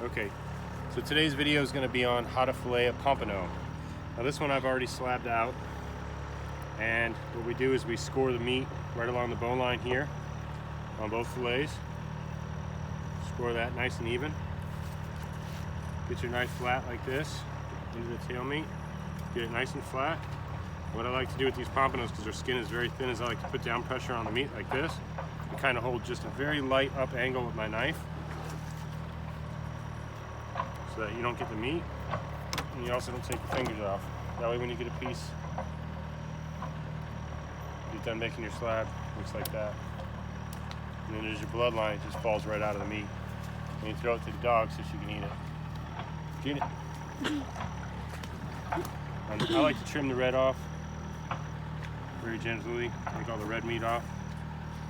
Okay, so today's video is going to be on how to fillet a pompano. Now this one I've already slabbed out, and what we do is we score the meat right along the bone line here on both fillets. Score that nice and even. Get your knife flat like this into the tail meat. Get it nice and flat. What I like to do with these pompanos, because their skin is very thin, is I like to put down pressure on the meat like this and kind of hold just a very light up angle with my knife, so that you don't get the meat and you also don't take your fingers off. That way when you get a piece, you're done making your slab, looks like that. And then there's your bloodline, it just falls right out of the meat. And you throw it to the dog so she can eat it. Eat it. I like to trim the red off very gently, take all the red meat off,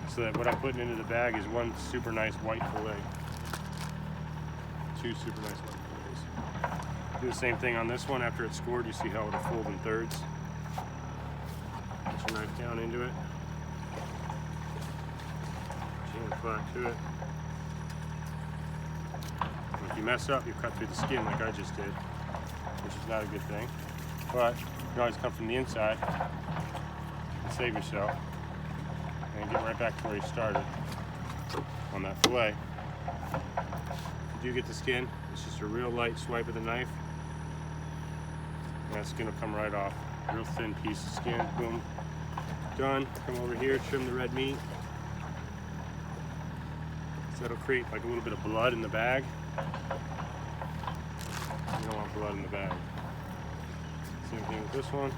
so that what I'm putting into the bag is one super nice white fillet. Two super nice white fillets. Do the same thing on this one. After it's scored, you see how it'll fold in thirds. Get your knife down into it. Chin flat to it. If you mess up, you cut through the skin like I just did, which is not a good thing. But you can always come from the inside and save yourself and get right back to where you started on that fillet. If you do get the skin, it's just a real light swipe of the knife and that skin will come right off. Real thin piece of skin, boom, done. Come over here, trim the red meat. So that'll create like a little bit of blood in the bag. You don't want blood in the bag. Same thing with this one.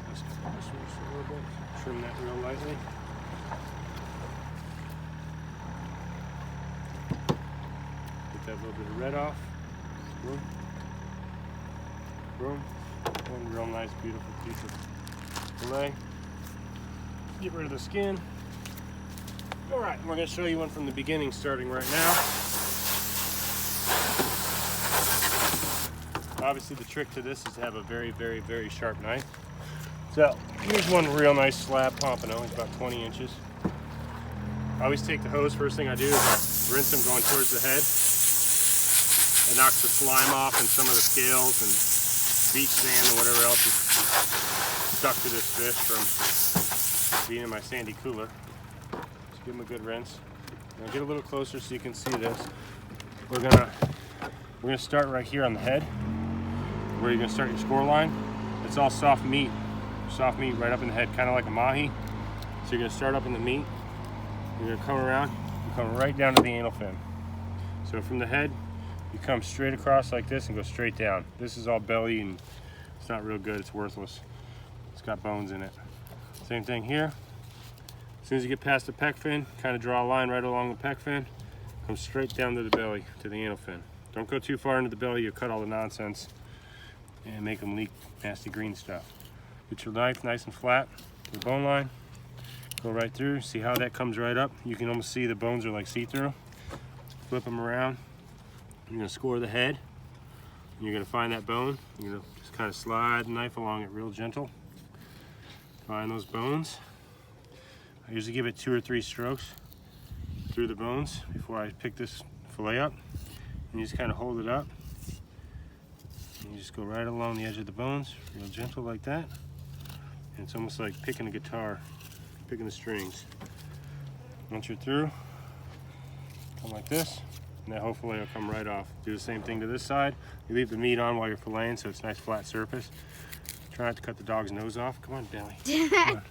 Let's cut this one just a little bit. Trim that real lightly. Get that little bit of red off. Boom. Boom. One real nice, beautiful piece of fillet. Get rid of the skin. Alright, we're going to show you one from the beginning, starting right now. Obviously the trick to this is to have a very, very, very sharp knife. So here's one real nice slab pompano. It's about 20 inches. I always take the hose. First thing I do is I rinse them going towards the head. It knocks the slime off and some of the scales and beach sand and whatever else is stuck to this fish from being in my sandy cooler. Just give them a good rinse. Now get a little closer so you can see this. We're gonna start right here on the head, where you're gonna start your score line. It's all soft meat right up in the head, kind of like a mahi. So you're gonna start up in the meat. You're gonna come around, you come right down to the anal fin. So from the head, you come straight across like this and go straight down. This is all belly and it's not real good, it's worthless. It's got bones in it. Same thing here. As soon as you get past the pec fin, kind of draw a line right along the pec fin, come straight down to the belly, to the anal fin. Don't go too far into the belly, you'll cut all the nonsense and make them leak nasty green stuff. Get your knife nice and flat, the bone line, go right through, see how that comes right up. You can almost see the bones are like see-through. Flip them around. You're gonna score the head. You're gonna find that bone. You're gonna just kind of slide the knife along it real gentle. Find those bones. I usually give it 2 or 3 strokes through the bones before I pick this fillet up. And you just kind of hold it up. And you just go right along the edge of the bones, real gentle like that. And it's almost like picking a guitar, picking the strings. Once you're through, come like this, and that whole fillet will come right off. Do the same thing to this side. You leave the meat on while you're filleting so it's a nice flat surface. Try not to cut the dog's nose off. Come on, Belly. Come on.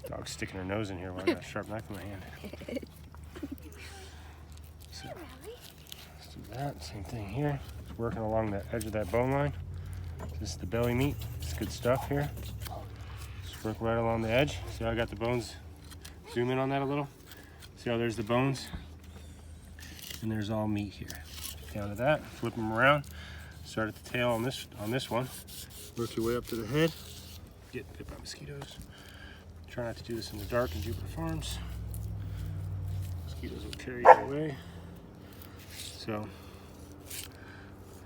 Dog's sticking her nose in here while I got a sharp knife in my hand. So, let's do that. Same thing here. Just working along the edge of that bone line. This is the belly meat. It's good stuff here. Just work right along the edge. See how I got the bones? Zoom in on that a little. See how there's the bones? And there's all meat here. Down to that. Flip them around. Start at the tail on this one. Work your way up to the head. Get bit by mosquitoes. Try not to do this in the dark in Jupiter Farms. Mosquitoes will carry you away. So,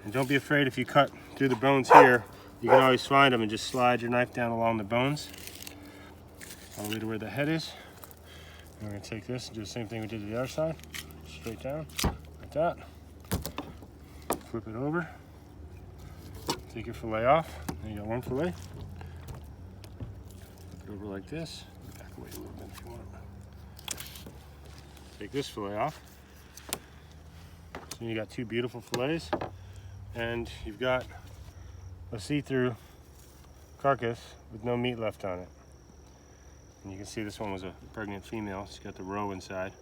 and don't be afraid if you cut through the bones here. You can always find them and just slide your knife down along the bones all the way to where the head is. We're going to take this and do the same thing we did to the other side. Straight down, like that. Flip it over. Take your fillet off. Then you got one fillet. Flip it over like this. Back away a little bit if you want. Take this fillet off. So you got two beautiful fillets, and you've got a see-through carcass with no meat left on it. And you can see this one was a pregnant female. She's got the roe inside,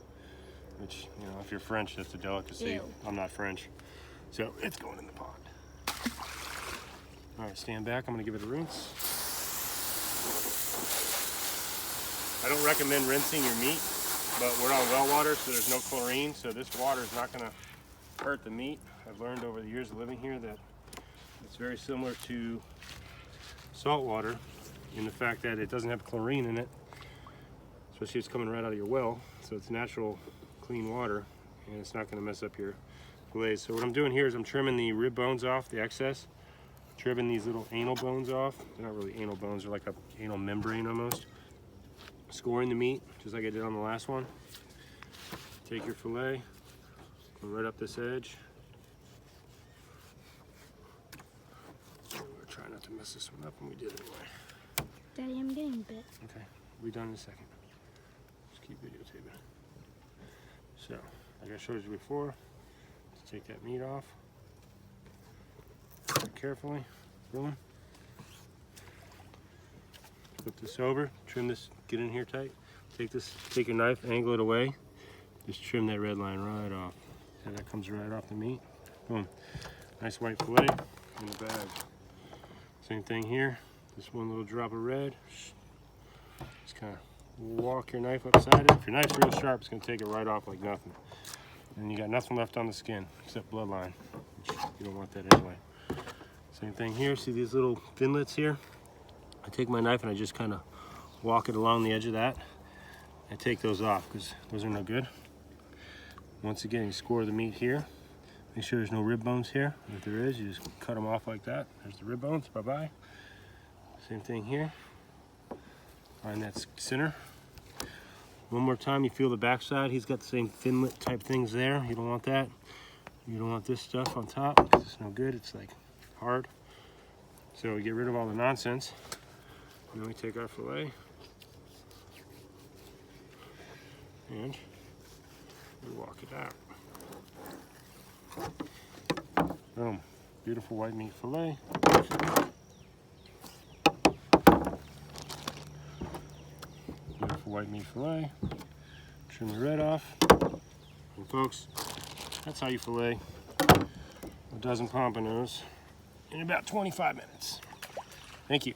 which, you know, if you're French, that's a delicacy. Ew. I'm not French. So it's going in the pot. All right, stand back. I'm gonna give it a rinse. I don't recommend rinsing your meat, but we're on well water, so there's no chlorine, so this water is not gonna hurt the meat. I've learned over the years of living here that it's very similar to salt water in the fact that it doesn't have chlorine in it, especially if it's coming right out of your well, so it's natural, clean water, and it's not gonna mess up your glaze. So what I'm doing here is I'm trimming the rib bones off, the excess, trimming these little anal bones off. They're not really anal bones, they're like a anal membrane almost. Scoring the meat, just like I did on the last one. Take your fillet, go right up this edge. We're gonna try not to mess this one up, and we did anyway. Daddy, I'm getting bit. Okay, we'll be done in a second. Just keep videotaping. So, like I showed you before, let's take that meat off. Very carefully, boom. Flip this over, trim this, get in here tight. Take your knife, angle it away. Just trim that red line right off. And that comes right off the meat. Boom. Nice white fillet in the bag. Same thing here. Just one little drop of red. Just kind of walk your knife upside it. If your knife's real sharp, it's gonna take it right off like nothing. And you got nothing left on the skin except bloodline, which you don't want that anyway. Same thing here. See these little finlets here? I take my knife and I just kind of walk it along the edge of that. I take those off because those are no good. Once again, you score the meat here. Make sure there's no rib bones here. If there is, you just cut them off like that. There's the rib bones, bye-bye. Same thing here. Find that center. One more time, you feel the backside. He's got the same finlet type things there. You don't want that. You don't want this stuff on top because it's no good. It's like hard. So we get rid of all the nonsense. And then we take our fillet and we walk it out. Boom. Beautiful white meat fillet. Beautiful white meat fillet. Trim the red off. And folks, that's how you fillet a dozen pompanos in about 25 minutes. Thank you.